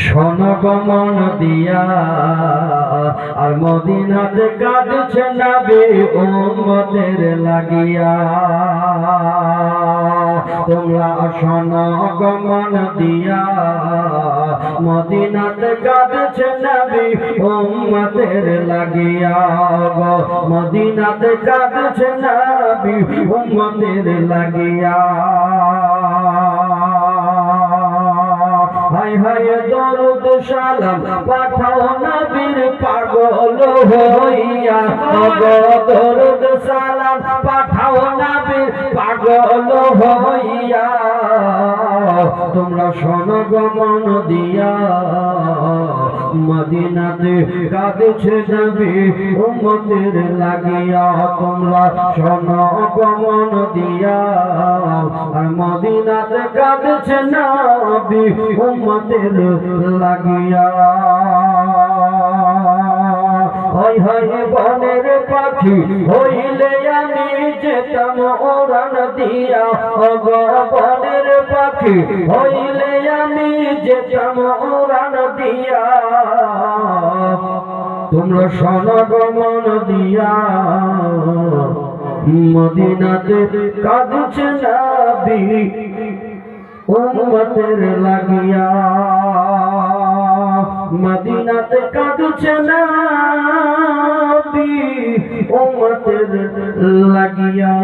শোনগমন দিয়া আর মদিনাতে কাঁদছে নবী উম্মতের লাগিয়া। তোমরা শোনগমন দিয়া মদিনাতে কাঁদছে নবী উম্মতের লাগিয়া। মদিনাতে কাঁদছে নবী উম্মতের লাগিয়া। হায় হায় দরুদ সালাম পাঠাও নবীর পাগল হইয়া। দরুদ সালাম পাঠাও নবীর পাগল হইয়া। তোমরা শোনগমন দিয়া মদিনাতে কাঁদছে নবী উম্মতের লাগিয়া। তোমরা শোনগমন দিয়া আর মদিনাতে কাঁদছে নবী উম্মতের লাগিয়া। হয় হয় বনের পাখি হইলে আমি যেতাম উড়ান দিয়া। বনের পাখি হইলে আমি যেতাম উড়ান দিয়া। তোমরা শোনগমন দিয়া মদিনাতে কাঁদছে নবী উম্মতের লাগিয়া। মদিনাতে কাঁদছে নবী উম্মতের লাগিয়া।